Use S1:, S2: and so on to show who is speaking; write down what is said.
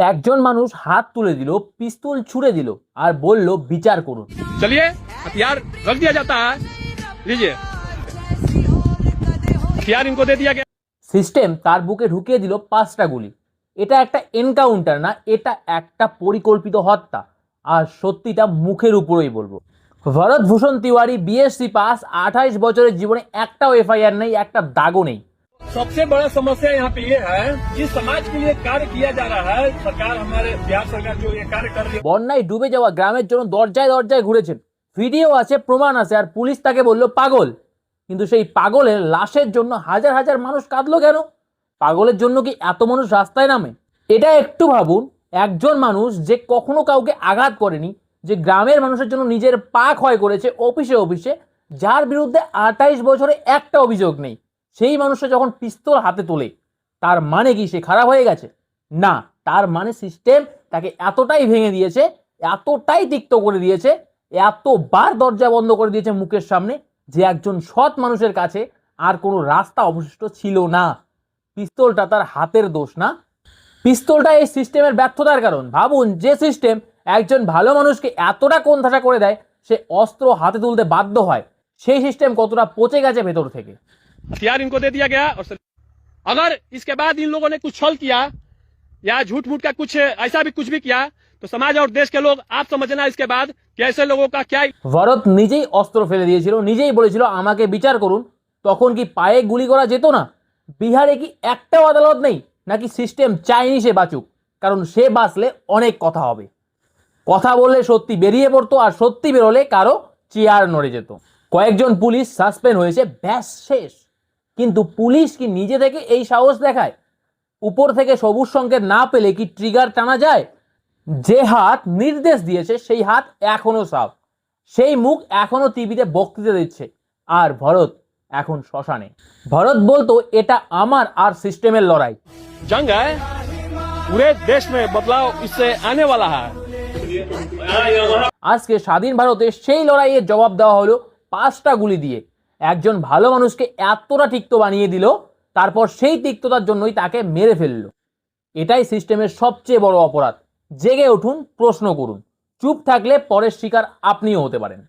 S1: একজন মানুষ হাত তুলে দিল, পিস্তল ছুড়ে দিল আর বলল বিচার করুন।
S2: चलिए हथियार रख दिया जाता है, लीजिए हथियार इनको दे दिया गया।
S1: সিস্টেম তার বুকে ঢুকিয়ে দিল 5টা গুলি। এটা একটা এনকাউন্টার না, এটা একটা পরিকল্পিত হত্যা। আর সত্যিটা মুখের উপরেই বলবো। ভরত ভূষণ তিওয়ারি বিএসসি পাস, 28 বছরের জীবনে একটাও এফআইআর নেই, একটা দাগও নেই।
S2: सबसे बड़ा समस्या यहाँ पे ये है, जिस समाज के लिए कार्य किया जा रहा है, सरकार हमारे बिहार सरकार जो ये कार्य कर रही है।
S1: বন্যায় ডুবে যাওয়া গ্রামের জন্য দরজায় দরজায় ঘুরেছেন, ভিডিও আছে, প্রমাণ আছে, আর পুলিশ তাকে বলল পাগল। কিন্তু সেই পাগলের লাশের জন্য হাজার হাজার মানুষ কাঁদলো কেন? পাগলের জন্য কি এত মানুষ রাস্তায় নামে? এটা একটু ভাবুন। একজন মানুষ যে কখনো কাউকে আঘাত করেনি, যে গ্রামের মানুষের জন্য নিজের পা ক্ষয় করেছে অফিসে অফিসে, যার বিরুদ্ধে 28 বছরে একটা অভিযোগ নেই, সেই মানুষটা যখন পিস্তল হাতে তোলে, তার মানে কি সে খারাপ হয়ে গেছে? না, তার মানে সিস্টেম তাকে এতটাই ভেঙে দিয়েছে, এতটাই তিক্ত করে দিয়েছে, এতবার দরজা বন্ধ করে দিয়েছে মুখের সামনে, যে একজন সৎ মানুষের কাছে আর কোনো রাস্তা অবশিষ্ট ছিল না। পিস্তলটা তার হাতের দোষ না, পিস্তলটা এই সিস্টেমের ব্যর্থতার কারণ। ভাবুন, যে সিস্টেম একজন ভালো মানুষকে এতটা কোণঠাসা করে দেয়, সে অস্ত্র হাতে তুলতে বাধ্য হয়, সেই সিস্টেম কতটা পচে গেছে ভেতর থেকে।
S2: हथियार इनको दे दिया गया और अगर इसके बाद इन लोगों ने कुछ छल किया या झूठ मूठ का कुछ ऐसा भी कुछ भी किया, तो समाज और देश के लोग आप समझना इसके बाद कि ऐसे लोगों का क्या।
S1: ভরত নিজেই অস্ত্র ফেলে দিয়েছিল, নিজেই বলেছিল আমাকে বিচার করুন। তখন কি পায়ে গুলি করা যেত না? বিহারে কি একটাও আদালত নেই? নাকি সিস্টেম চায়নি সে বাঁচুক? কারণ সে বাঁচলে অনেক কথা হবে, কথা বললে সত্যি বেরিয়ে পড়তো, আর সত্যি বেরোলে কারো চেয়ার নড়ে যেত। কয়েকজন পুলিশ সাসপেন্ড হয়েছে, ব্যাস শেষ। কিন্তু পুলিশ কি নিজে থেকে এই সাহস দেখায়? উপর থেকে সবুজ সংকেত না পেলে কি ট্রিগার টানা যায়? যে হাত নির্দেশ দিয়েছে সেই হাত এখনো সাফ, সেই মুখ এখনো টিভিতে বক্তৃতা দিচ্ছে, আর ভরত এখন শ্মশানে। ভরত বলতো এটা আমার আর সিস্টেমের লড়াই।
S2: जंग है, पूरे देश में बदलाव इससे आने वाला है।
S1: আজকে স্বাধীন ভারতে সেই লড়াইয়ের জবাব দেওয়া হলো 5টা গুলি দিয়ে। একজন ভালো মানুষকে এতটা তিক্ত বানিয়ে দিল, তারপর সেই তিক্ততার জন্যই তাকে মেরে ফেললো। এটাই সিস্টেমের সবচেয়ে বড় অপরাধ। জেগে উঠুন, প্রশ্ন করুন। চুপ থাকলে পরের শিকার আপনিও হতে পারেন।